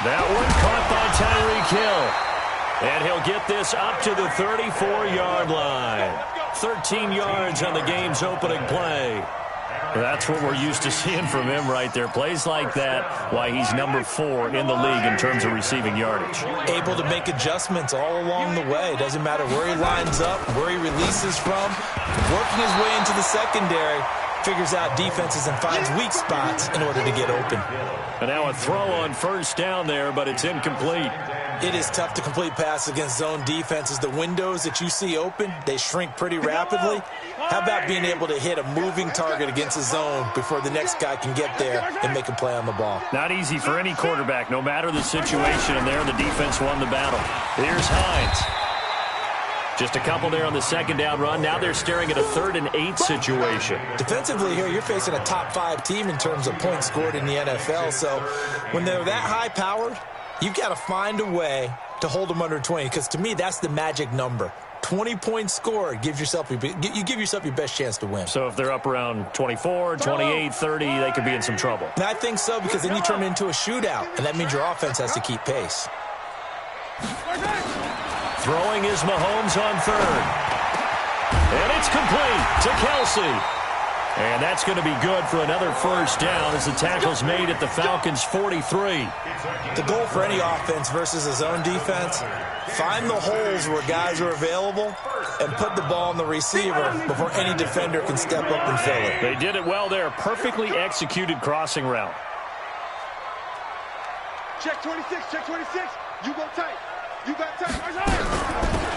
That one caught by Tyreek Hill. And he'll get this up to the 34-yard line. 13 yards on the game's opening play. That's what we're used to seeing from him right there. Plays like that, why he's number 4 in the league in terms of receiving yardage. Able to make adjustments all along the way. Doesn't matter where he lines up, where he releases from. Working his way into the secondary. Figures out defenses and finds weak spots in order to get open. And now a throw on first down there, but it's incomplete. It is tough to complete passes against zone defenses. The windows that you see open, they shrink pretty rapidly. How about being able to hit a moving target against a zone before the next guy can get there and make a play on the ball? Not easy for any quarterback, no matter the situation, and there the defense won the battle. Here's Hines. Just a couple there on the second down run. Now they're staring at a 3rd and 8 situation. Defensively here, you're facing a top 5 team in terms of points scored in the NFL. So when they're that high-powered, you've got to find a way to hold them under 20, because to me, that's the magic number. 20 points scored, you give yourself your best chance to win. So if they're up around 24, 28, 30, they could be in some trouble. And I think so, because then you turn it into a shootout, and that means your offense has to keep pace. Throwing is Mahomes on 3rd. And it's complete to Kelsey. And that's going to be good for another first down as the tackle's made at the Falcons' 43. The goal for any offense versus a zone defense, find the holes where guys are available and put the ball on the receiver before any defender can step up and fill it. They did it well there. Perfectly executed crossing route. Check 26, check 26. You go tight. You got tight.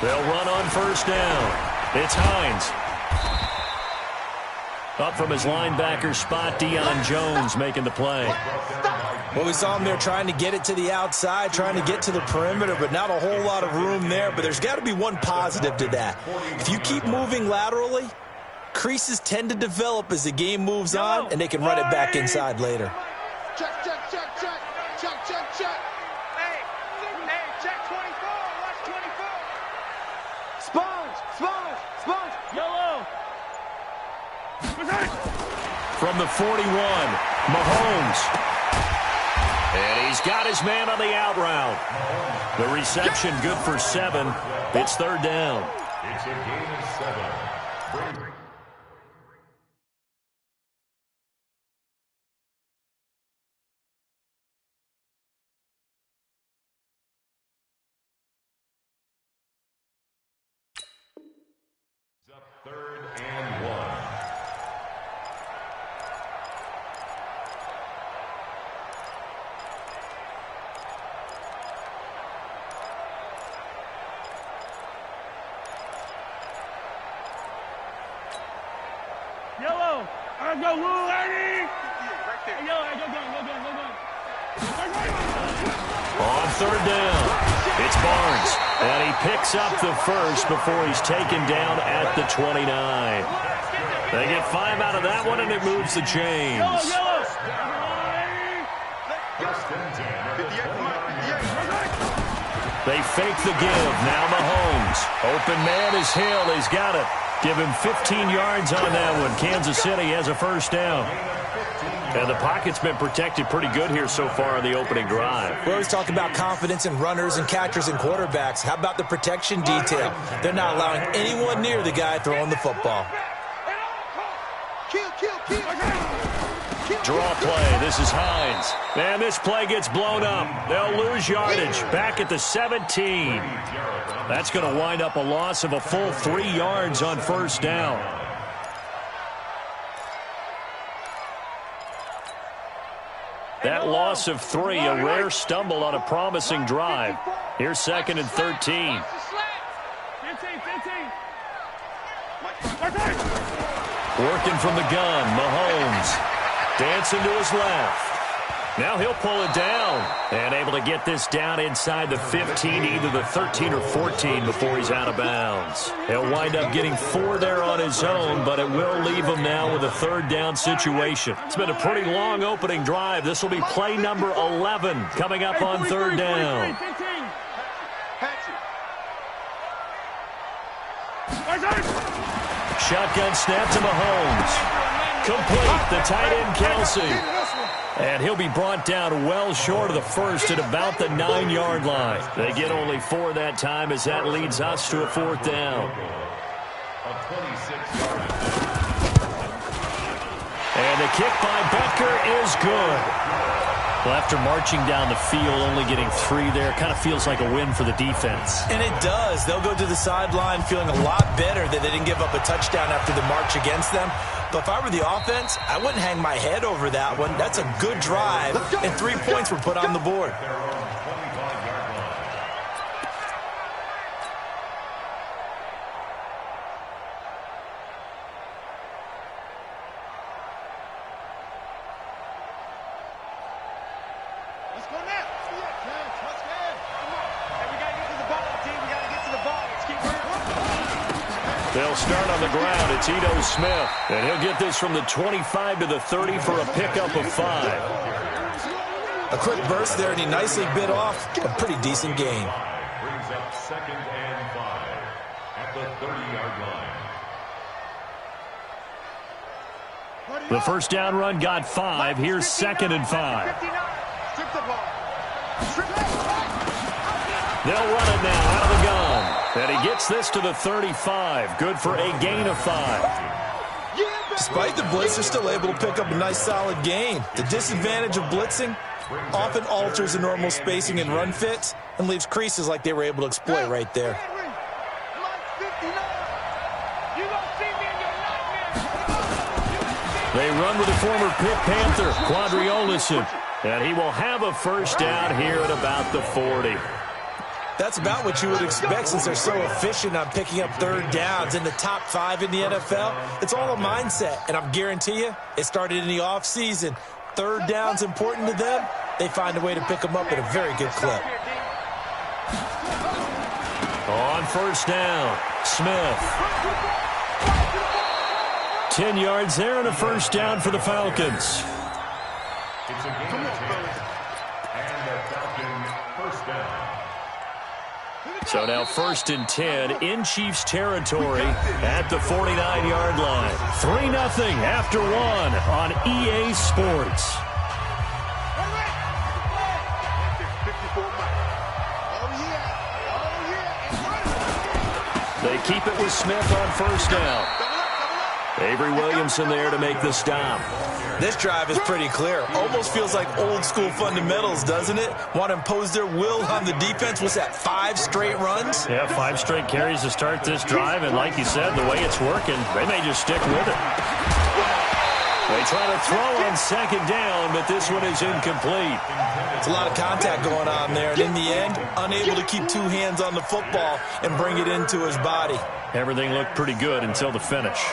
They'll run on first down. It's Hines. Up from his linebacker spot, Deion Jones making the play. Well, we saw him there trying to get it to the outside, trying to get to the perimeter, but not a whole lot of room there. But there's got to be one positive to that. If you keep moving laterally, creases tend to develop as the game moves on, and they can run it back inside later. Check, check, check, check. Check, check, check. Hey, check 24. Watch 24. Sponge. Yellow. From the 41, Mahomes. And he's got his man on the out route. The reception good for 7. It's 3rd down. It's a gain of 7. It's up 3rd and 1. Yellow. I go, Lou, Eddie. Right there. Yellow, go. On 3rd down, it's Barnes. And he picks up the first before he's taken down at the 29. They get 5 out of that one, and it moves the chains. Yellow. They fake the give. Now Mahomes. Open man is Hill. He's got it. Give him 15 yards on that one. Kansas City has a first down. And the pocket's been protected pretty good here so far on the opening drive. We always talk about confidence in runners and catchers and quarterbacks. How about the protection detail? They're not allowing anyone near the guy throwing the football. Kill. Draw play. This is Hines. And this play gets blown up. They'll lose yardage. Back at the 17. That's going to wind up a loss of a full 3 yards on first down. That loss of 3, a rare stumble on a promising drive. Here's 2nd and 13. 15. Working from the gun, Mahomes. Dancing to his left. Now he'll pull it down. And able to get this down inside the 15, either the 13 or 14 before he's out of bounds. He'll wind up getting 4 there on his own, but it will leave him now with a 3rd down situation. It's been a pretty long opening drive. This will be play number 11 coming up on 3rd down. Shotgun snap to Mahomes. Complete, the tight end Kelsey. And he'll be brought down well short of the first at about the 9-yard line. They get only 4 that time as that leads us to a 4th down. And the kick by Becker is good. Well, after marching down the field, only getting 3 there, kind of feels like a win for the defense. And it does. They'll go to the sideline feeling a lot better that they didn't give up a touchdown after the march against them. But if I were the offense, I wouldn't hang my head over that one. That's a good drive, and 3 points were put on the board. They'll start on the ground. It's Ito Smith. And he'll get this from the 25 to the 30 for a pickup of 5. A quick burst there, and he nicely bit off a pretty decent gain. Brings up 2nd and 5 at the 30-yard line. The first down run got 5. Here's 2nd and 5. They'll run it now out of the gun. And he gets this to the 35. Good for a gain of 5. Despite the blitz, they're still able to pick up a nice solid gain. The disadvantage of blitzing often alters the normal spacing and run fits and leaves creases like they were able to exploit right there. They run with the former Pitt Panther, Quadri Olison. And he will have a first down here at about the 40. That's about what you would expect since they're so efficient on picking up 3rd downs in the top 5 in the NFL. It's all a mindset, and I guarantee you it started in the offseason. 3rd down's important to them. They find a way to pick them up at a very good clip. On first down, Smith. 10 yards there and a first down for the Falcons. It's a gain of 10. And the Falcon first down. So now 1st and 10 in Chiefs territory at the 49-yard line. 3-0 after 1 on EA Sports. They keep it with Smith on first down. Avery Williamson there to make the stop. This drive is pretty clear. Almost feels like old school fundamentals, doesn't it? Want to impose their will on the defense. What's that, 5 straight runs? Yeah, 5 straight carries to start this drive. And like you said, the way it's working, they may just stick with it. They try to throw on 2nd down, but this one is incomplete. It's a lot of contact going on there. And in the end, unable to keep 2 hands on the football and bring it into his body. Everything looked pretty good until the finish.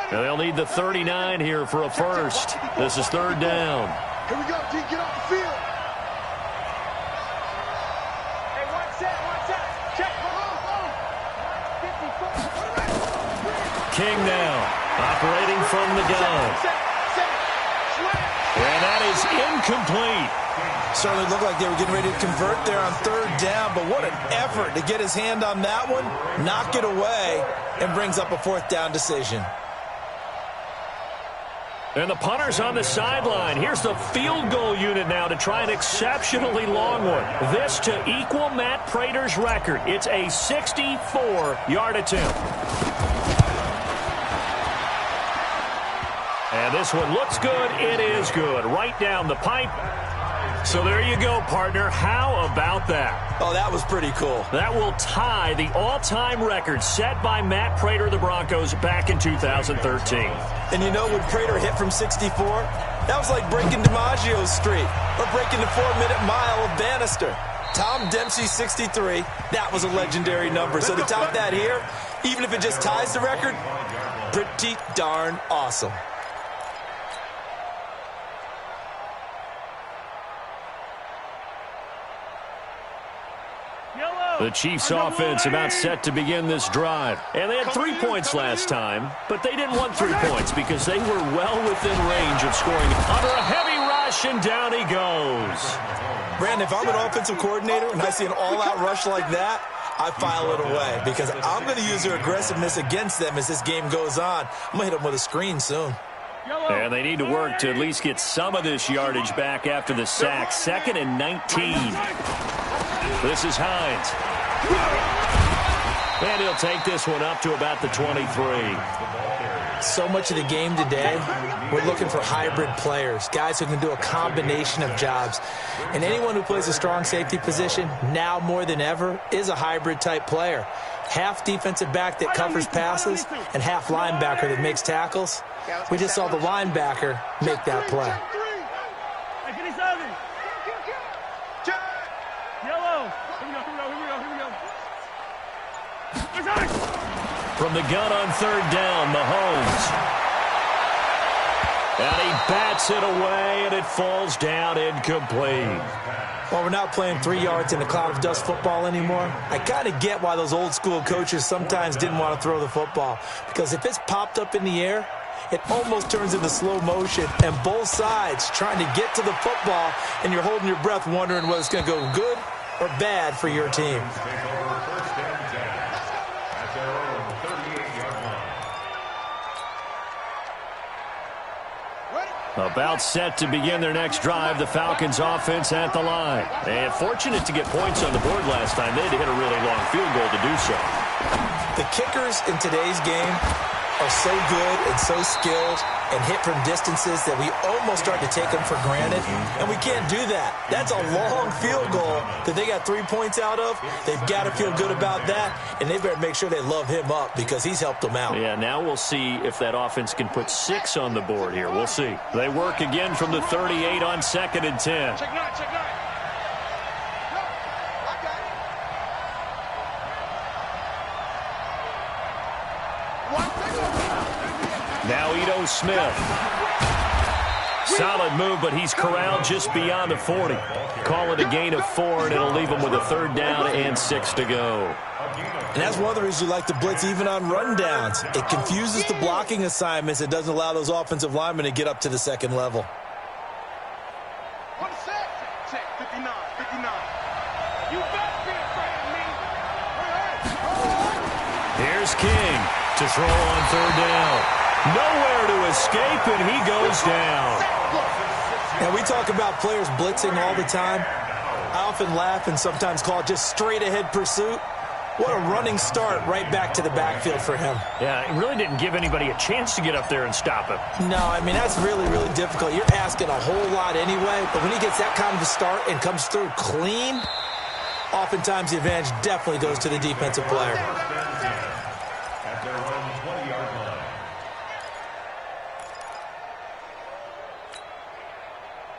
And they'll need the 39 here for a first. This is 3rd down. Here we go, D. Get off the field. Hey, one set. Check. King now, operating from the gun. And that is incomplete. Certainly looked like they were getting ready to convert there on 3rd down, but what an effort to get his hand on that one, knock it away, and brings up a 4th down decision. And the punter's on the sideline. Here's the field goal unit now to try an exceptionally long one. This to equal Matt Prater's record. It's a 64-yard attempt. And this one looks good. It is good. Right down the pipe. So there you go, partner. How about that? Oh, that was pretty cool. That will tie the all-time record set by Matt Prater of the Broncos back in 2013. And you know when Prater hit from 64? That was like breaking DiMaggio's streak or breaking the 4-minute mile of Bannister. Tom Dempsey, 63. That was a legendary number. So to top that here, even if it just ties the record, pretty darn awesome. The Chiefs offense about set to begin this drive. And they had 3 points last time, but they didn't want 3 points because they were well within range of scoring under a heavy rush, and down he goes. Brandon, if I'm an offensive coordinator and I see an all-out rush like that, I file it away because I'm going to use their aggressiveness against them as this game goes on. I'm going to hit them with a screen soon. And they need to work to at least get some of this yardage back after the sack. 2nd and 19. This is Hines. And he'll take this one up to about the 23. So much of the game today, we're looking for hybrid players, guys who can do a combination of jobs. And anyone who plays a strong safety position, now more than ever, is a hybrid type player. Half defensive back that covers passes and half linebacker that makes tackles. We just saw the linebacker make that play. From the gun on 3rd down, Mahomes. And he bats it away, and it falls down incomplete. Well, we're not playing 3 yards in a cloud of dust football anymore. I kind of get why those old school coaches sometimes didn't want to throw the football. Because if it's popped up in the air, it almost turns into slow motion, and both sides trying to get to the football, and you're holding your breath wondering whether it's going to go good or bad for your team. About set to begin their next drive, the Falcons offense at the line. And fortunate to get points on the board last time. They had to hit a really long field goal to do so. The kickers in today's game are so good and so skilled and hit from distances that we almost start to take them for granted, and we can't do that. That's a long field goal that they got 3 points out of. They've got to feel good about that, and they better make sure they love him up because he's helped them out. Yeah, now we'll see if that offense can put 6 on the board here. We'll see. They work again from the 38 on 2nd and 10. Check 9, check 9. Now Ito Smith. Solid move, but he's corralled just beyond the 40. Call it a gain of 4, and it'll leave him with a 3rd down and 6 to go. And that's one of the reasons you like to blitz even on rundowns. It confuses the blocking assignments. It doesn't allow those offensive linemen to get up to the 2nd level. 1 sec. Check 59, 59. You better be afraid of me. Here's King to throw on 3rd down. Nowhere to escape, and he goes down. Now, we talk about players blitzing all the time. I often laugh and sometimes call it just straight-ahead pursuit. What a running start right back to the backfield for him. Yeah, it really didn't give anybody a chance to get up there and stop him. No, I mean, that's really, really difficult. You're asking a whole lot anyway, but when he gets that kind of a start and comes through clean, oftentimes the advantage definitely goes to the defensive player.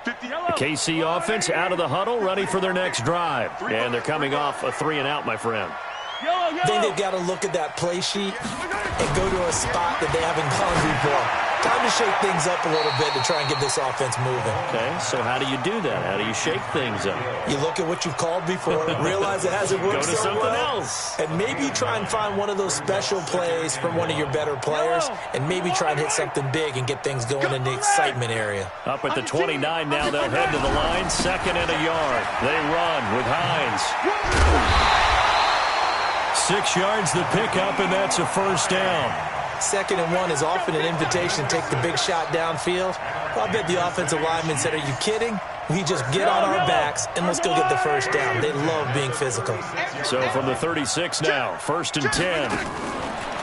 The KC offense out of the huddle, ready for their next drive. And they're coming off a 3-and-out, my friend. I think they've got to look at that play sheet and go to a spot that they haven't gone before. Time to shake things up a little bit to try and get this offense moving. Okay, so how do you do that? How do you shake things up? You look at what you've called before, realize it hasn't worked Go to so something well, else. and maybe try and find one of those special plays from one of your better players, and maybe try and hit something big and get things going in the excitement area. Up at the 29 now, they'll head to the line, 2nd and a yard. They run with Hines. 6 yards the pickup, and that's a 1st down. 2nd and 1 is often an invitation to take the big shot downfield. Well, I bet the offensive lineman said, are you kidding? We just get on our backs and let's go get the 1st down. They love being physical. So from the 36 now, 1st and 10.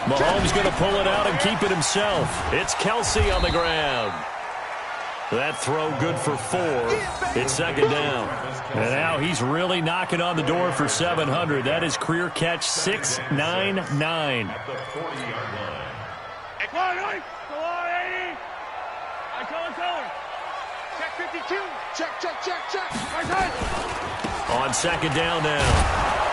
Mahomes going to pull it out and keep it himself. It's Kelsey on the ground. That throw good for 4. It's 2nd down. And now he's really knocking on the door for 700. That is career catch 699. Come on, 80. I call it. Check 52. Check. Right side. On 2nd down now,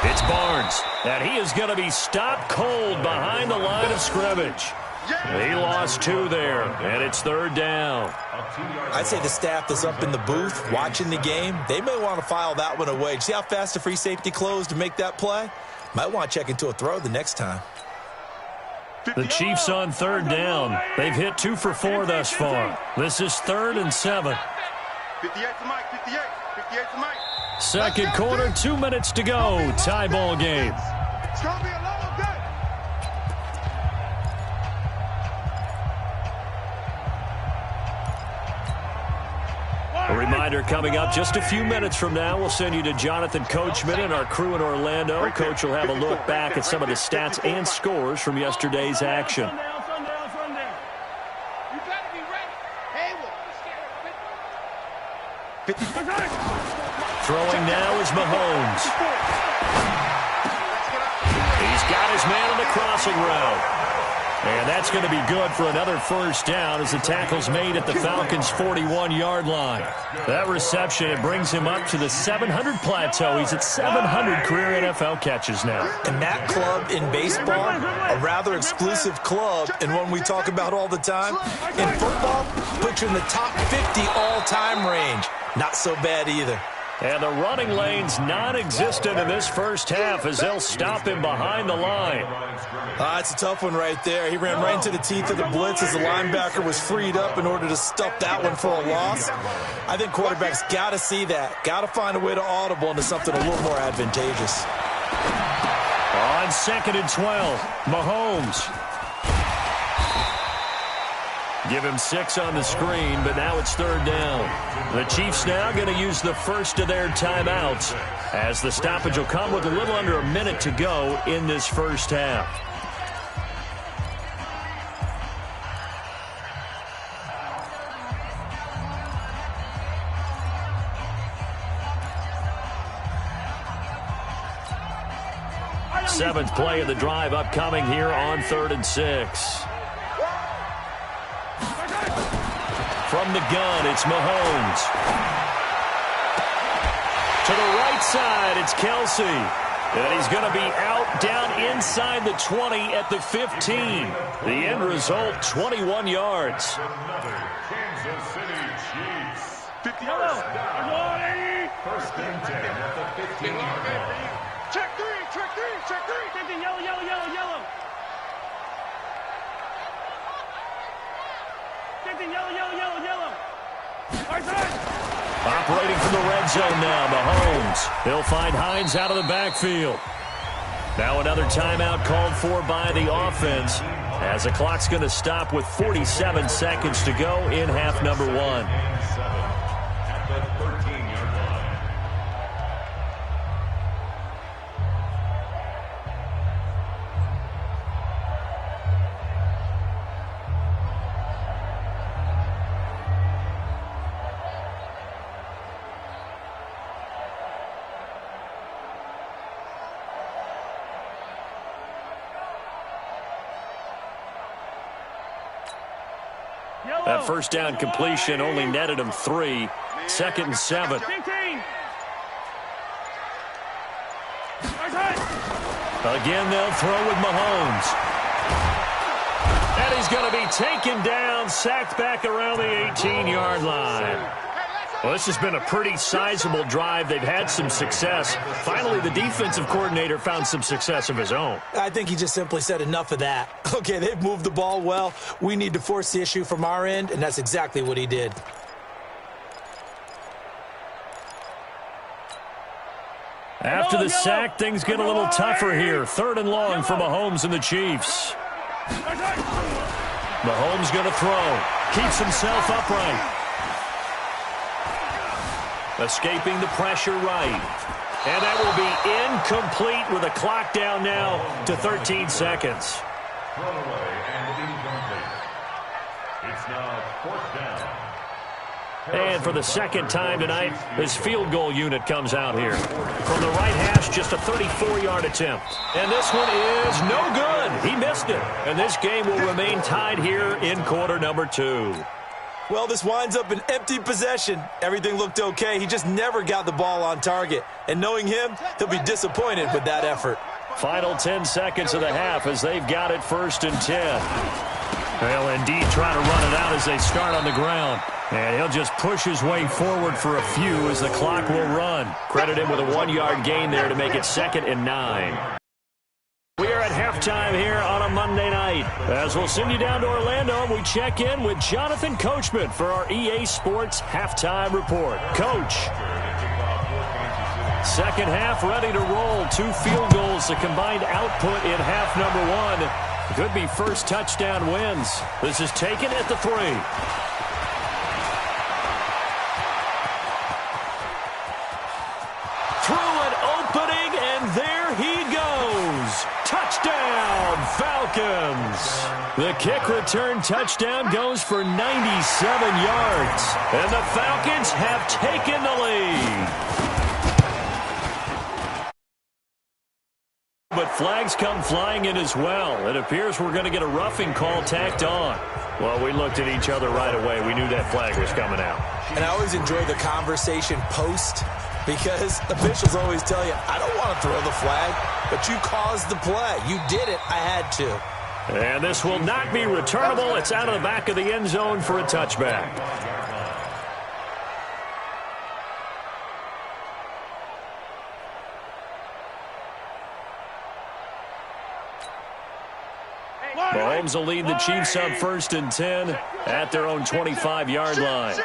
it's Barnes. And he is going to be stopped cold behind the line of scrimmage. He lost 2 there, and it's 3rd down. I'd say the staff that's up in the booth watching the game, they may want to file that one away. See how fast the free safety closed to make that play? Might want to check into a throw the next time. The Chiefs on 3rd down. They've hit 2 for 4 thus far. This is 3rd and 7. 58 to Mike, 58 to Mike. 2nd quarter, 2 minutes to go. Tie ball game. It's going to be a long day. A reminder coming up just a few minutes from now. We'll send you to Jonathan Coachman and our crew in Orlando. Coach will have a look back at some of the stats and scores from yesterday's action. You better be ready. Throwing now is Mahomes. He's got his man on the crossing route. And that's going to be good for another first down as the tackle's made at the Falcons' 41-yard line. That reception, it brings him up to the 700 plateau. He's at 700 career NFL catches now. And that club in baseball, a rather exclusive club and one we talk about all the time. In football, puts you in the top 50 all-time range. Not so bad either. And the running lane's non-existent in this first half as they'll stop him behind the line. It's a tough one right there. He ran right into the teeth of the blitz as the linebacker was freed up in order to stuff that one for a loss. I think quarterbacks got to see that. Got to find a way to audible into something a little more advantageous. On 2nd and 12, Mahomes. Give him 6 on the screen, but now it's 3rd down. The Chiefs now going to use the first of their timeouts as the stoppage will come with a little under a minute to go in this first half. Seventh play of the drive upcoming here on 3rd and 6. From the gun, it's Mahomes. To the right side, it's Kelsey. And he's going to be out down inside the 20 at the 15. The end result, 21 yards. Another Kansas City Chiefs. 50 yards. First and 10 at the 15-yard line. Check three, check three, check three. Yellow, yellow, yellow, yellow. Operating from the red zone now, Mahomes. He'll find Hines out of the backfield. Now another timeout called for by the offense as the clock's going to stop with 47 seconds to go in half number 1. At the 13-yard line. That first down completion only netted him 3. 2nd and 7. Again, they'll throw with Mahomes. And he's going to be taken down, sacked back around the 18-yard line. Well, this has been a pretty sizable drive. They've had some success. Finally, the defensive coordinator found some success of his own. I think he just simply said enough of that. Okay, they've moved the ball well. We need to force the issue from our end, and that's exactly what he did. After the sack, things get a little tougher here. 3rd and long for Mahomes and the Chiefs. Mahomes going to throw. Keeps himself upright. Escaping the pressure right. And that will be incomplete with a clock down now to 13 seconds. Thrown away and incomplete. It's now 4th down. And for the second time tonight, his field goal unit comes out here. From the right hash, just a 34-yard attempt. And this one is no good. He missed it. And this game will remain tied here in quarter number 2. Well, this winds up an empty possession. Everything looked okay. He just never got the ball on target. And knowing him, he'll be disappointed with that effort. Final 10 seconds of the half as they've got it 1st and 10. They'll indeed try to run it out as they start on the ground. And he'll just push his way forward for a few as the clock will run. Credit him with a 1-yard gain there to make it 2nd and 9. We are at halftime here on a Monday night. As we'll send you down to Orlando, we check in with Jonathan Coachman for our EA Sports Halftime Report. Coach. Second half ready to roll. 2 field goals, the combined output in half number 1. Could be first touchdown wins. This is taken at the 3. Through an opening, and there he goes. Touchdown, Falcons. The kick return touchdown goes for 97 yards. And the Falcons have taken the lead. But flags come flying in as well. It appears we're going to get a roughing call tacked on. Well, we looked at each other right away. We knew that flag was coming out. And I always enjoy the conversation post, because officials always tell you, I don't want to throw the flag, but you caused the play. You did it. I had to. And this will not be returnable. It's out of the back of the end zone for a touchback. Mahomes will lead the Chiefs on 1st and 10 at their own 25-yard line.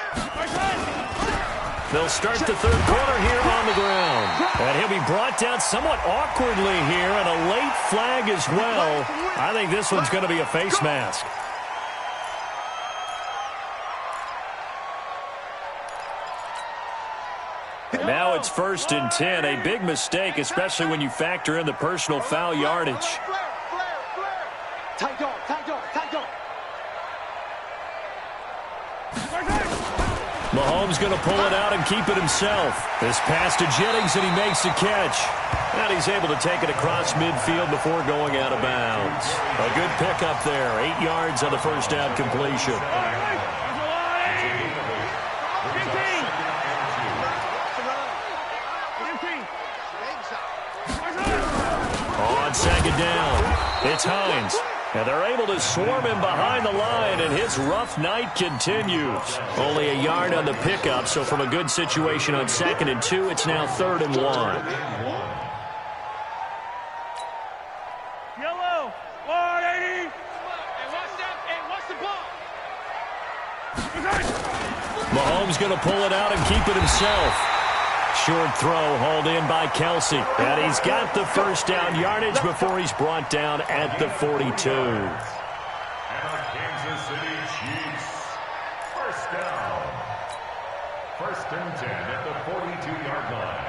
They'll start the third quarter here on the ground. And he'll be brought down somewhat awkwardly here, and a late flag as well. I think this one's going to be a face mask. And now it's 1st and 10. A big mistake, especially when you factor in the personal foul yardage. Tight dog, tight dog, tight dog. Mahomes going to pull it out and keep it himself. This pass to Jennings, and he makes the catch. And he's able to take it across midfield before going out of bounds. A good pickup there. 8 yards on the first down completion. On second down, it's Hines. And they're able to swarm him behind the line, and his rough night continues. Only a yard on the pickup, so from a good situation on 2nd and 2, it's now 3rd and 1. Yellow, 180. And watch the ball. Mahomes going to pull it out and keep it himself. Short throw hauled in by Kelsey. And he's got the first down yardage before he's brought down at the 42. And the Kansas City Chiefs, first down. 1st and 10 at the 42-yard line.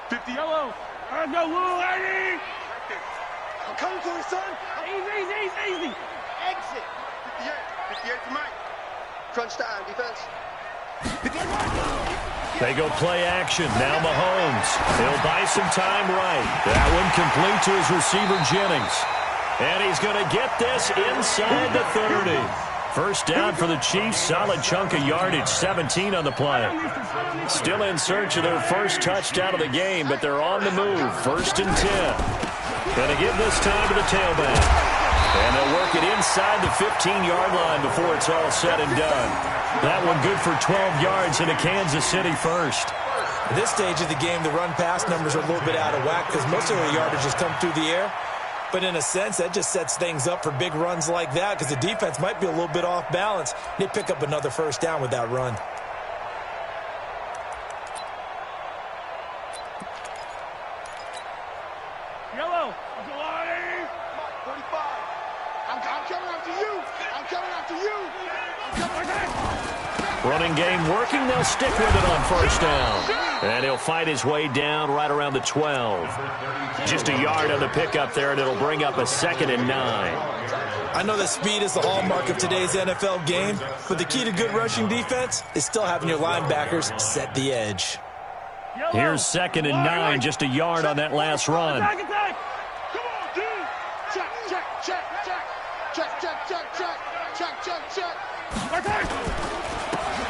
50 yellow. Let's go, Lou, 80. I'm coming for you, son. Easy. Exit. 58 for Mike. Crunch time, defense. They go play action. Now Mahomes. He'll buy some time right. That one complete to his receiver, Jennings. And he's going to get this inside the 30. First down for the Chiefs. Solid chunk of yardage. 17 on the play. Still in search of their first touchdown of the game, but they're on the move. 1st and 10. Going to give this time to the tailback. And they'll work it inside the 15-yard line before it's all said and done. That one good for 12 yards into Kansas City first. At this stage of the game, the run-pass numbers are a little bit out of whack because most of the yardage has come through the air. But in a sense, that just sets things up for big runs like that because the defense might be a little bit off balance. They pick up another first down with that run. Yellow. 45. I'm coming after you. I'm coming after you. Running game working. They'll stick with it on first down. And he'll fight his way down right around the 12. Just a yard on the pickup there, and it'll bring up a 2nd and 9. I know that speed is the hallmark of today's NFL game, but the key to good rushing defense is still having your linebackers set the edge. Here's 2nd and 9, just a yard on that last run. Come on, dude. Check.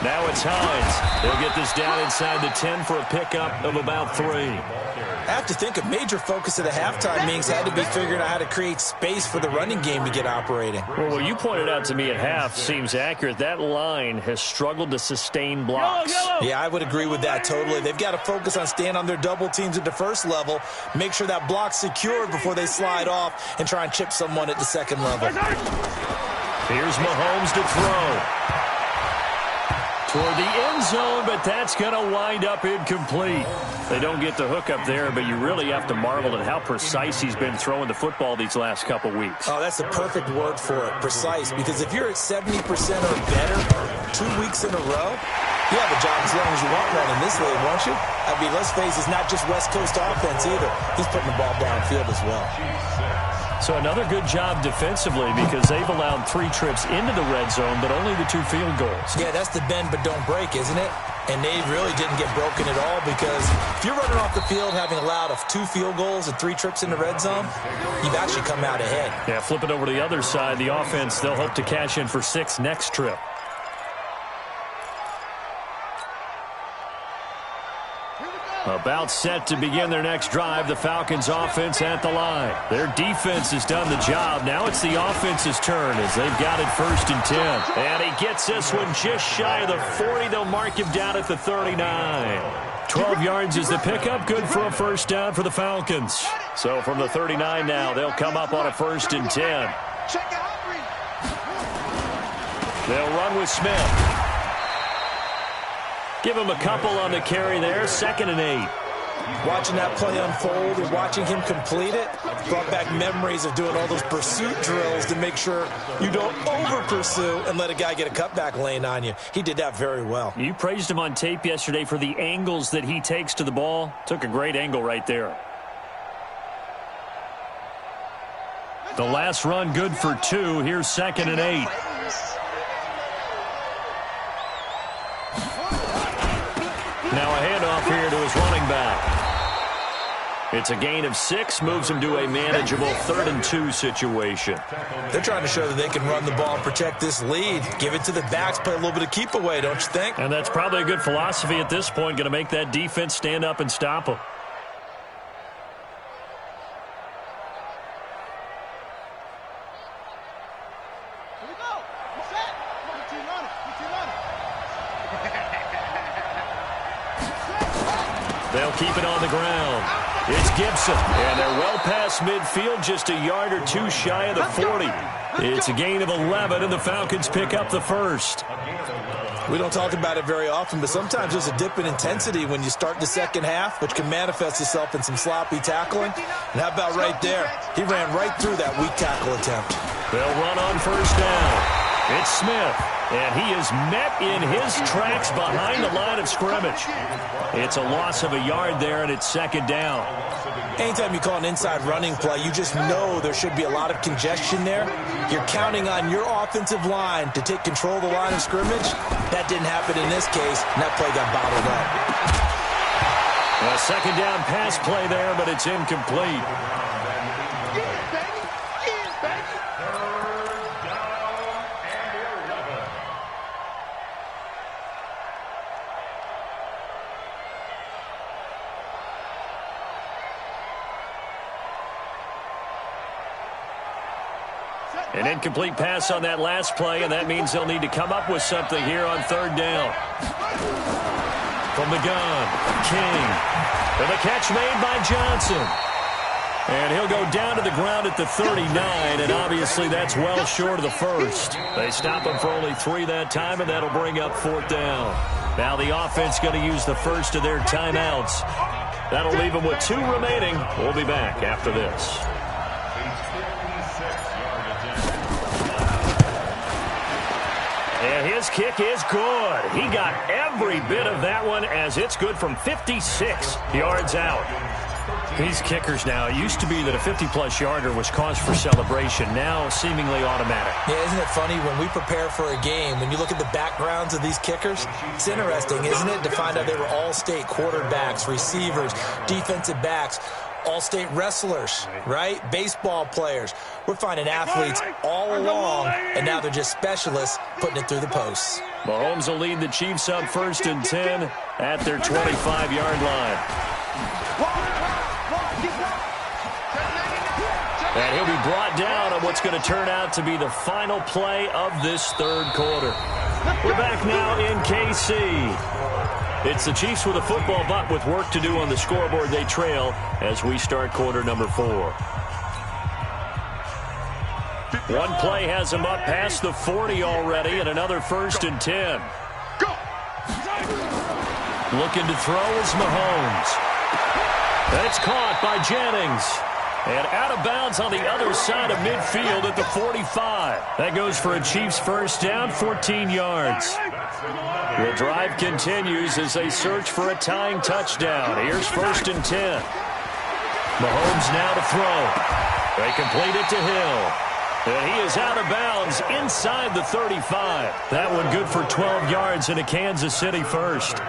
Now it's Hines. They'll get this down inside the 10 for a pickup of about 3. I have to think a major focus of the halftime meetings had to be figuring out how to create space for the running game to get operating. Well, what you pointed out to me at half seems accurate. That line has struggled to sustain blocks. Yeah, I would agree with that totally. They've got to focus on staying on their double teams at the first level, make sure that block's secured before they slide off and try and chip someone at the second level. Here's Mahomes to throw. toward the end zone, but that's going to wind up incomplete. They don't get the hook up there, but you really have to marvel at how precise he's been throwing the football these last couple weeks. Oh, that's the perfect word for it, precise, because if you're at 70% or better 2 weeks in a row, you have a job as long as you want one in this league, won't you? I mean, let's face it, it's not just West Coast offense either. He's putting the ball downfield as well. So another good job defensively because they've allowed 3 trips into the red zone, but only the 2 field goals. Yeah, that's the bend but don't break, isn't it? And they really didn't get broken at all because if you're running off the field having allowed 2 field goals and 3 trips in the red zone, you've actually come out ahead. Yeah, flip it over to the other side. The offense, they'll hope to cash in for 6 next trip. About set to begin their next drive, the Falcons offense at the line. Their defense has done the job. Now it's the offense's turn as they've got it 1st and 10. And he gets this one just shy of the 40. They'll mark him down at the 39. 12 yards is the pickup. Good for a 1st down for the Falcons. So from the 39 now, they'll come up on a 1st and 10. They'll run with Smith. Give him a couple on the carry there. 2nd and 8. Watching that play unfold and watching him complete it brought back memories of doing all those pursuit drills to make sure you don't over-pursue and let a guy get a cutback lane on you. He did that very well. You praised him on tape yesterday for the angles that he takes to the ball. Took a great angle right there. The last run good for 2. Here's 2nd and 8. Now a handoff here to his running back. It's a gain of 6, moves him to a manageable 3rd and 2 situation. They're trying to show that they can run the ball and protect this lead. Give it to the backs, play a little bit of keep away, don't you think? And that's probably a good philosophy at this point, going to make that defense stand up and stop him. They'll keep it on the ground. It's Gibson, and they're well past midfield, just a yard or 2 shy of the 40. It's a gain of 11, and the Falcons pick up the 1st. We don't talk about it very often, but sometimes there's a dip in intensity when you start the second half, which can manifest itself in some sloppy tackling. And how about right there? He ran right through that weak tackle attempt. They'll run on 1st down. It's Smith, and he is met in his tracks behind the line of scrimmage. It's a loss of a yard there, and it's 2nd down. Anytime you call an inside running play, you just know there should be a lot of congestion there. You're counting on your offensive line to take control of the line of scrimmage. That didn't happen in this case, and that play got bottled up. A 2nd down pass play there, but it's incomplete. An incomplete pass on that last play, and that means they'll need to come up with something here on 3rd down. From the gun, King. And the catch made by Johnson. And he'll go down to the ground at the 39, and obviously that's well short of the 1st. They stop him for only 3 that time, and that'll bring up 4th down. Now the offense going to use the 1st of their timeouts. That'll leave them with 2 remaining. We'll be back after this. And his kick is good. He got every bit of that one as it's good from 56 yards out. These kickers now, it used to be that a 50-plus yarder was cause for celebration. Now seemingly automatic. Yeah, isn't it funny when we prepare for a game, when you look at the backgrounds of these kickers, it's interesting, isn't it, to find out they were all-state quarterbacks, receivers, defensive backs, all-state wrestlers, right? Baseball players. We're finding athletes all along, and now they're just specialists putting it through the posts. Mahomes will lead the Chiefs up 1st and 10 at their 25-yard line. And he'll be brought down on what's going to turn out to be the final play of this 3rd quarter. We're back now in KC. It's the Chiefs with a football, but with work to do on the scoreboard. They trail as we start quarter number 4. One play has them up past the 40 already, and another 1st and 10. Looking to throw is Mahomes. That's caught by Jennings. And out of bounds on the other side of midfield at the 45. That goes for a Chiefs first down, 14 yards. The drive continues as they search for a tying touchdown. Here's 1st and 10. Mahomes now to throw. They complete it to Hill. And he is out of bounds inside the 35. That one good for 12 yards in a Kansas City first.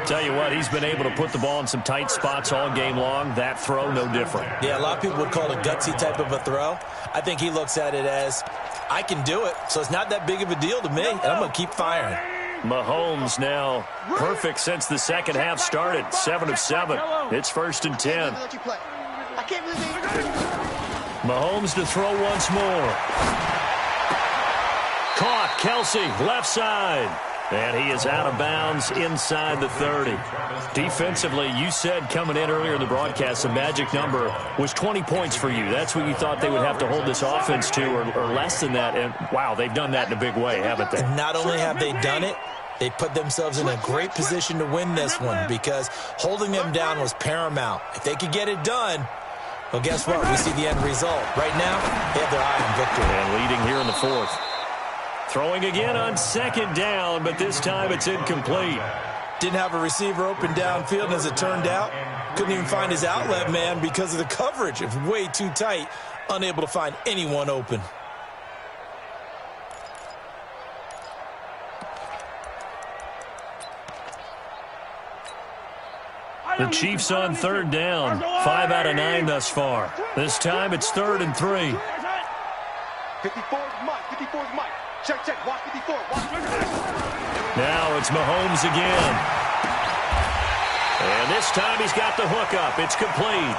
Tell you what, he's been able to put the ball in some tight spots all game long. That throw, no different. Yeah, a lot of people would call it a gutsy type of a throw. I think he looks at it as, I can do it, so it's not that big of a deal to me, and I'm going to keep firing. Mahomes now perfect since the second half started. 7 of 7. It's 1st and 10. Mahomes to throw once more. Caught, Kelsey, left side. And he is out of bounds inside the 30. Defensively, you said coming in earlier in the broadcast, the magic number was 20 points for you. That's what you thought they would have to hold this offense to, or less than that. And, wow, they've done that in a big way, haven't they? And not only have they done it, they put themselves in a great position to win this one because holding them down was paramount. If they could get it done, well, guess what? We see the end result. Right now, they have their eye on victory. And leading here in the 4th. Throwing again on 2nd down, but this time it's incomplete. Didn't have a receiver open downfield, and as it turned out, couldn't even find his outlet man because of the coverage. It's way too tight, unable to find anyone open. The Chiefs on 3rd down. 5 out of 9 thus far. This time it's 3rd and 3. 54 is Mike. 54 is Mike. Check, watch 54, watch. Now it's Mahomes again. And this time he's got the hook up. It's complete.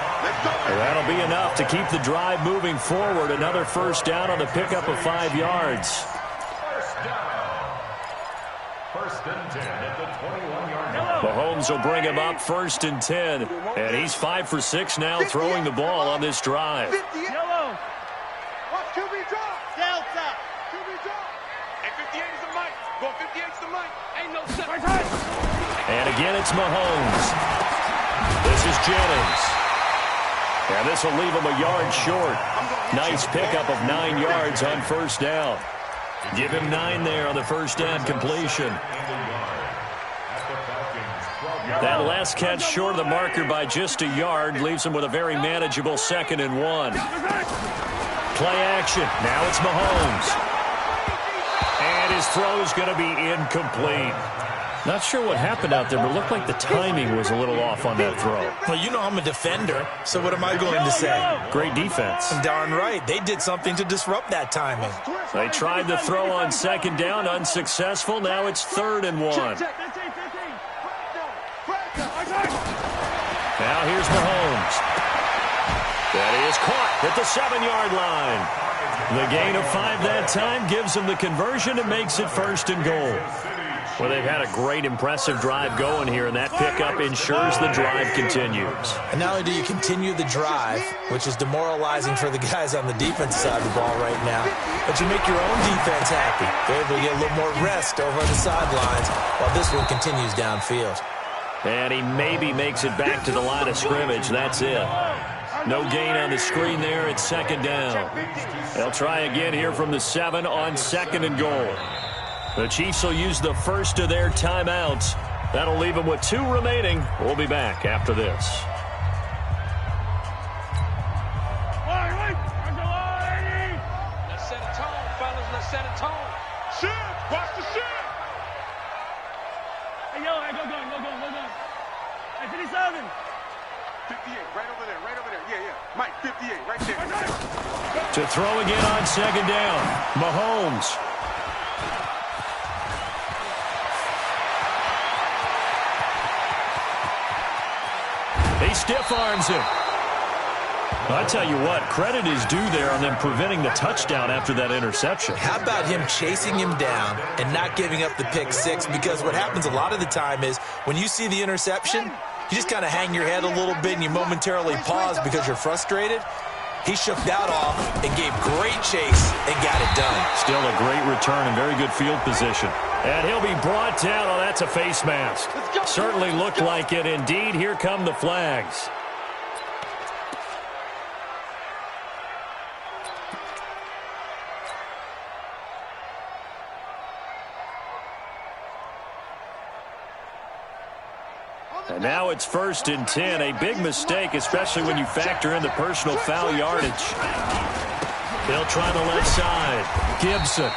That'll be enough to keep the drive moving forward. Another first down on the pickup of 5 yards. First and 10 at the 21-yard line. Mahomes will bring him up 1st and 10. And he's 5 for 6 now throwing the ball on this drive. Yellow. Watch QB drop. Delta. QB drop. And 58 is the mic. Go 58 is the mic. Ain't no set. And again, it's Mahomes. This is Jennings. And this will leave him a yard short. Nice pickup of 9 yards on 1st down. Give him 9 there on the first down completion. That last catch short of the marker by just a yard leaves him with a very manageable 2nd and 1. Play action. Now it's Mahomes. And his throw is going to be incomplete. Not sure what happened out there, but it looked like the timing was a little off on that throw. Well, you know I'm a defender, so what am I going to say? Great defense. Darn right. They did something to disrupt that timing. They tried the throw on 2nd down, unsuccessful. Now it's 3rd and 1. Now here's Mahomes. That is caught at the 7-yard line. The gain of 5 that time gives them the conversion and makes it 1st and goal. Well, they've had a great, impressive drive going here, and that pickup ensures the drive continues. And not only do you continue the drive, which is demoralizing for the guys on the defense side of the ball right now, but you make your own defense happy. They're able to get a little more rest over on the sidelines while this one continues downfield. And he maybe makes it back to the line of scrimmage. That's it. No gain on the screen there. It's 2nd down. They'll try again here from the 7 on 2nd and goal. The Chiefs will use the first of their timeouts. That'll leave them with 2 remaining. We'll be back after this. Let's set a tone, fellas. Let's set a tone. Shift. Watch the shift. Hey, yo, hey, go. Hey, 57. 58, right over there. Yeah. Mike, 58, right there. To throw again on 2nd down. Mahomes. He stiff arms him. I tell you what, credit is due there on them preventing the touchdown after that interception. How about him chasing him down and not giving up the pick 6? Because what happens a lot of the time is when you see the interception, you just kind of hang your head a little bit and you momentarily pause because you're frustrated. He shook that off and gave great chase and got it done. Still a great return and very good field position. And he'll be brought down. Oh, that's a face mask. Certainly looked like it. Indeed, here come the flags. And now it's 1st and 10. A big mistake, especially when you factor in the personal foul yardage. They'll try the left side. Gibson.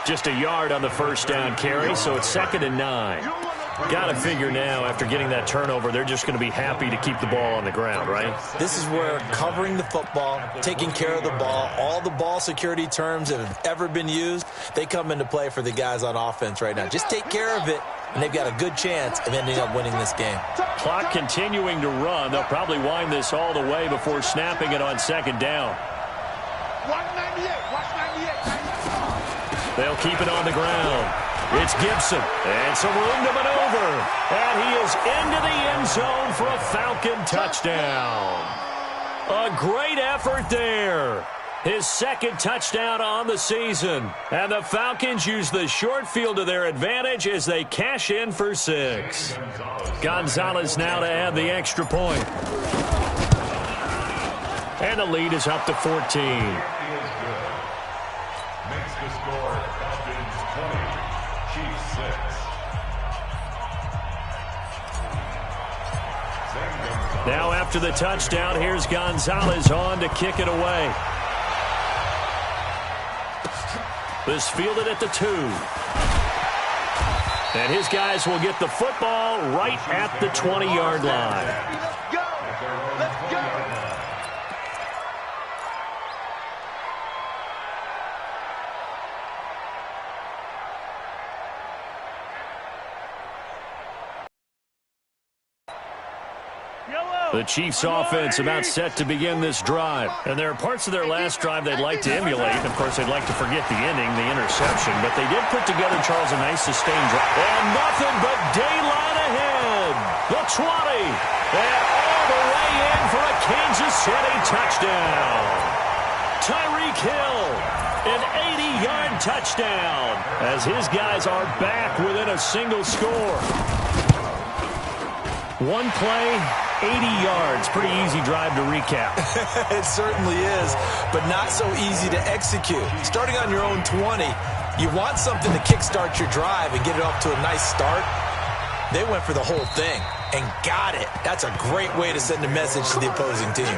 Just a yard on the first down carry, so it's 2nd and 9. Got to figure now, after getting that turnover, they're just going to be happy to keep the ball on the ground, right? This is where covering the football, taking care of the ball, all the ball security terms that have ever been used, they come into play for the guys on offense right now. Just take care of it, and they've got a good chance of ending up winning this game. Clock continuing to run. They'll probably wind this all the way before snapping it on 2nd down. Watch 98. Watch 98. They'll keep it on the ground. It's Gibson. And some room to maneuver. And he is into the end zone for a Falcon touchdown. A great effort there. His 2nd touchdown on the season. And the Falcons use the short field to their advantage as they cash in for 6. Gonzalez now to add the extra point. And the lead is up to 14. Makes the score Falcons 20, Chiefs 6. Now after the touchdown, here's Gonzalez on to kick it away. This fielded at the 2. And his guys will get the football right at the 20-yard line. Let's go. Let's go. The Chiefs offense about set to begin this drive. And there are parts of their last drive they'd like to emulate. Of course, they'd like to forget the ending, the interception. But they did put together, Charles, a nice sustained drive. And nothing but daylight ahead. The 20. And all the way in for a Kansas City touchdown. Tyreek Hill, an 80-yard touchdown. As his guys are back within a single score. One play, 80 yards. Pretty easy drive to recap. It certainly is, but not so easy to execute. Starting on your own 20, you want something to kickstart your drive and get it off to a nice start. They went for the whole thing and got it. That's a great way to send a message to the opposing team.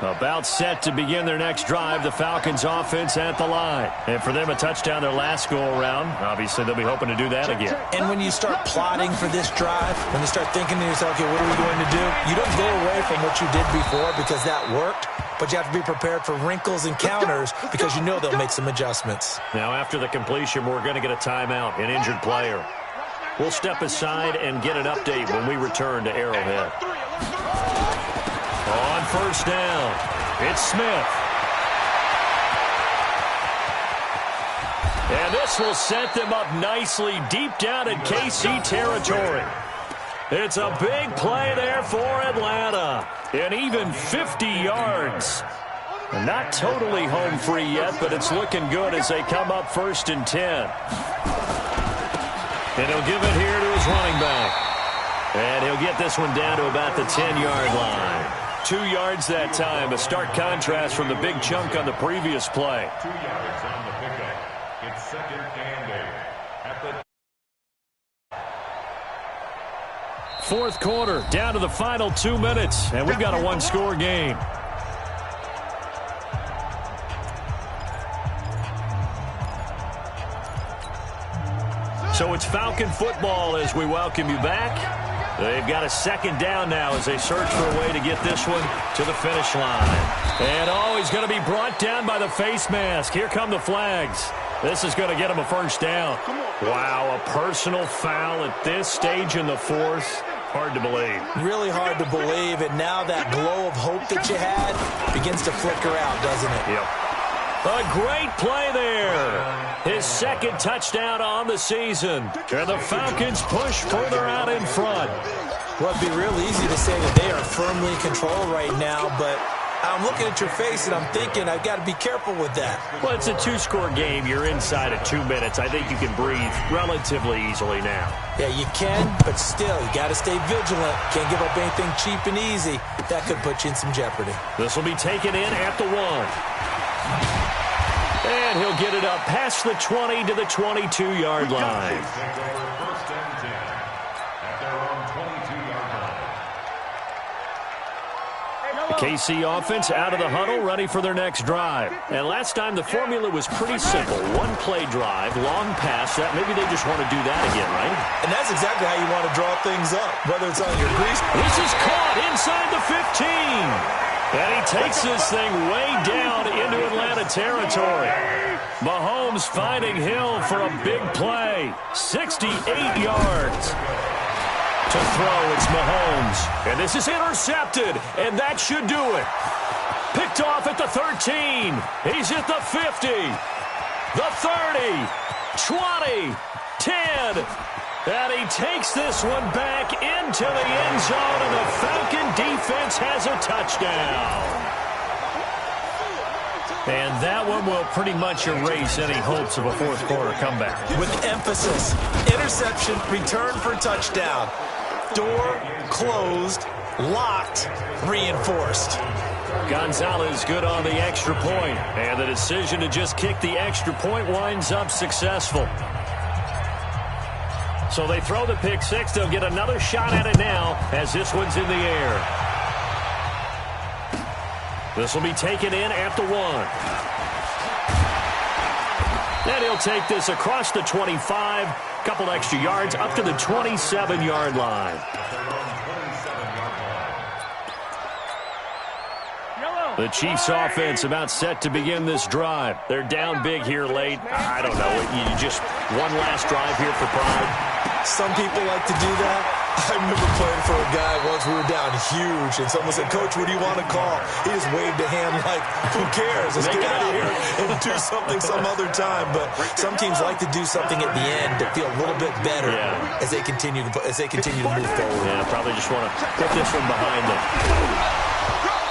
About set to begin their next drive, the Falcons offense at the line. And for them, a touchdown their last go-around. Obviously, they'll be hoping to do that again. And when you start plotting for this drive, when you start thinking to yourself, okay, what are we going to do? You don't go away from what you did before because that worked, but you have to be prepared for wrinkles and counters because you know they'll make some adjustments. Now, after the completion, we're going to get a timeout, an injured player. We'll step aside and get an update when we return to Arrowhead. On first down, it's Smith. And this will set them up nicely deep down in KC territory. It's a big play there for Atlanta. And even 50 yards. And not totally home free yet, but it's looking good as they come up 1st and 10. And he'll give it here to his running back. And he'll get this one down to about the 10-yard line. 2 yards that time, a stark contrast from the big chunk on the previous play. 2 yards on the pickup. It's 2nd and 8 at the 4th quarter, down to the final 2 minutes, and we've got a one-score game. So it's Falcon football as we welcome you back. They've got a 2nd down now as they search for a way to get this one to the finish line. And he's going to be brought down by the face mask. Here come the flags. This is going to get him a 1st down. Wow, a personal foul at this stage in the 4th. Hard to believe. Really hard to believe, and now that glow of hope that you had begins to flicker out, doesn't it? Yep. A great play there. His 2nd touchdown on the season. And the Falcons push further out in front. Well, it'd be real easy to say that they are firmly in control right now, but I'm looking at your face and I'm thinking I've got to be careful with that. Well, it's a two-score game. You're inside of 2 minutes. I think you can breathe relatively easily now. Yeah, you can, but still, you got to stay vigilant. Can't give up anything cheap and easy. That could put you in some jeopardy. This will be taken in at the 1. And he'll get it up past the 20 to the 22-yard line. The KC offense out of the huddle, ready for their next drive. And last time the formula was pretty simple. One-play drive, long pass. That maybe they just want to do that again, right? And that's exactly how you want to draw things up, whether it's on your grease. This is caught inside the 15. And he takes this thing way down into Atlanta territory. Mahomes finding Hill for a big play. 68 yards. To throw, it's Mahomes. And this is intercepted, and that should do it. Picked off at the 13. He's at the 50. The 30. 20. 10. And he takes this one back into the end zone, and the Falcon defense has a touchdown. And that one will pretty much erase any hopes of a fourth-quarter comeback. With emphasis, interception, return for touchdown. Door closed, locked, reinforced. Gonzalez good on the extra point, and the decision to just kick the extra point winds up successful. So they throw the pick six. They'll get another shot at it now as this one's in the air. This will be taken in at the 1. And he'll take this across the 25, couple extra yards up to the 27-yard line. The Chiefs offense about set to begin this drive. They're down big here late. I don't know. You just one last drive here for pride. Some people like to do that. I remember playing for a guy once. We were down huge, and someone said, "Coach, what do you want to call?" He just waved a hand like, "Who cares? Let's get out of here and do something some other time." But some teams like to do something at the end to feel a little bit better as they continue to move forward. Yeah, probably just want to put this one behind them.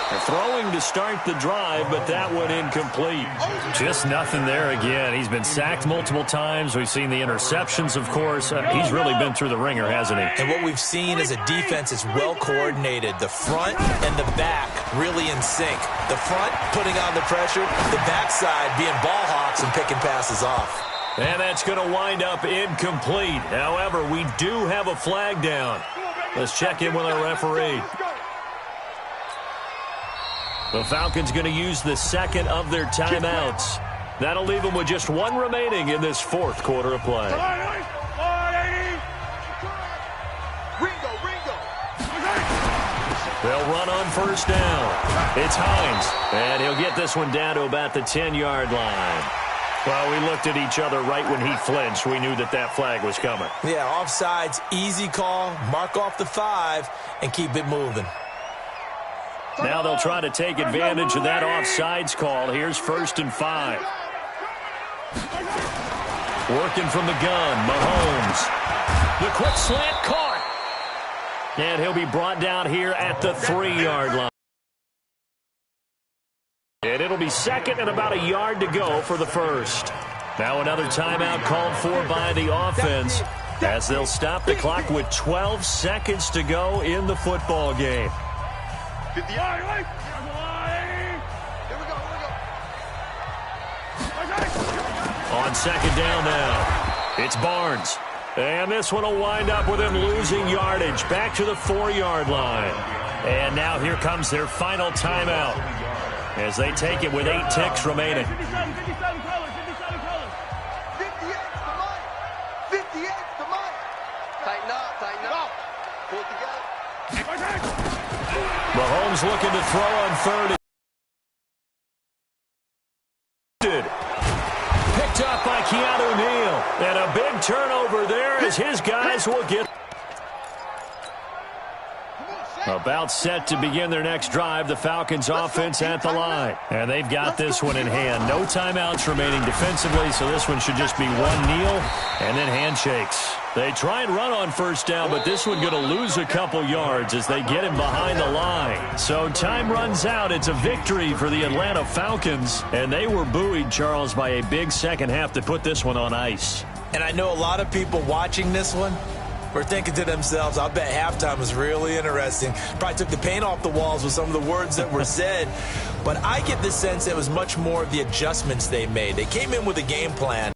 They're throwing to start the drive, but that one incomplete. Just nothing there again. He's been sacked multiple times. We've seen the interceptions, of course. He's really been through the ringer, hasn't he? And what we've seen is a defense is well coordinated. The front and the back really in sync. The front putting on the pressure, the backside being ball hawks and picking passes off. And that's going to wind up incomplete. However, we do have a flag down. Let's check in with our referee. The Falcons going to use the second of their timeouts. That'll leave them with just one remaining in this fourth quarter of play. They'll run on first down. It's Hines, and he'll get this one down to about the 10-yard line. Well, we looked at each other right when he flinched. We knew that that flag was coming. Yeah, offsides, easy call, mark off the 5, and keep it moving. Now they'll try to take advantage of that offsides call. Here's 1st and 5. Working from the gun, Mahomes. The quick slant caught. And he'll be brought down here at the 3-yard line. And it'll be second and about a yard to go for the first. Now another timeout called for by the offense as they'll stop the clock with 12 seconds to go in the football game. On second down now, it's Barnes. And this one will wind up with him losing yardage back to the 4-yard line. And now here comes their final timeout as they take it with 8 ticks remaining. 57 colors. 58 to mine. Tighten up. Pull it together. Mahomes looking to throw on third. Picked up by Keanu Neal. And a big turnover there as his guys will get. About set to begin their next drive, the Falcons offense at the line. And they've got this one in hand. No timeouts remaining defensively, so this one should just be one kneel and then handshakes. They try and run on first down, but this one going to lose a couple yards as they get him behind the line. So time runs out. It's a victory for the Atlanta Falcons, and they were buoyed, Charles, by a big second half to put this one on ice. And I know a lot of people watching this one were thinking to themselves, I'll bet halftime was really interesting. Probably took the paint off the walls with some of the words that were said. But I get the sense it was much more of the adjustments they made. They came in with a game plan.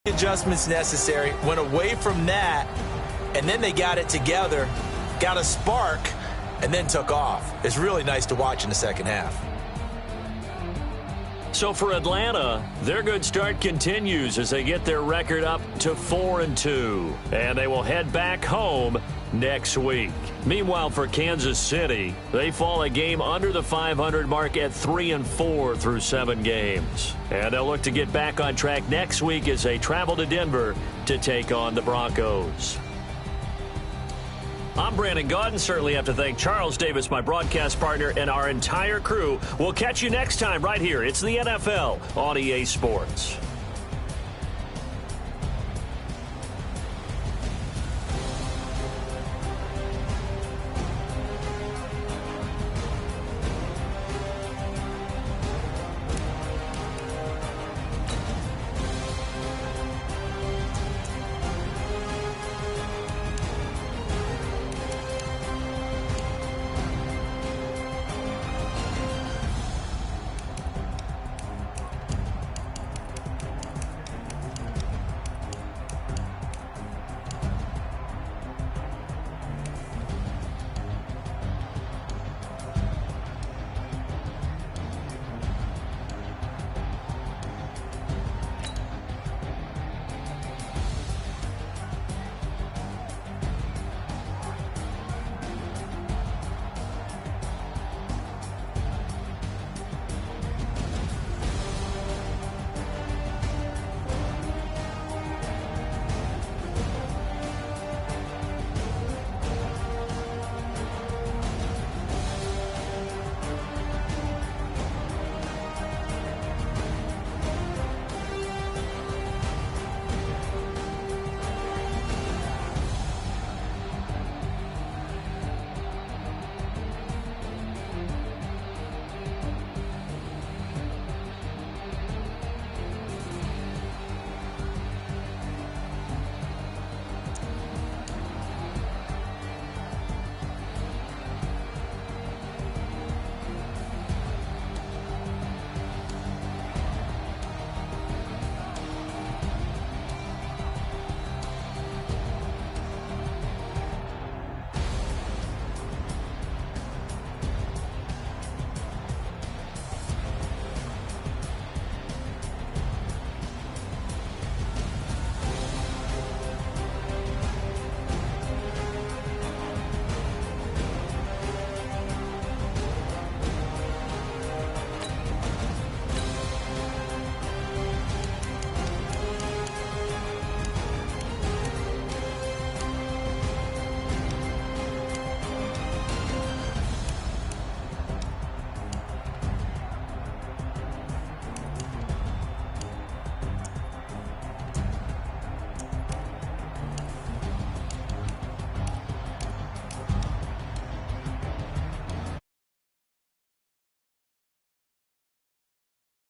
Adjustments necessary, went away from that, and then they got it together, got a spark, and then took off. It's really nice to watch in the second half. So for Atlanta, their good start continues as they get their record up to 4-2. And they will head back home next week. Meanwhile, for Kansas City, they fall a game under the 500 mark at 3-4 through 7 games. And they'll look to get back on track next week as they travel to Denver to take on the Broncos. I'm Brandon Gaudin. Certainly have to thank Charles Davis, my broadcast partner, and our entire crew. We'll catch you next time right here. It's the NFL on EA Sports.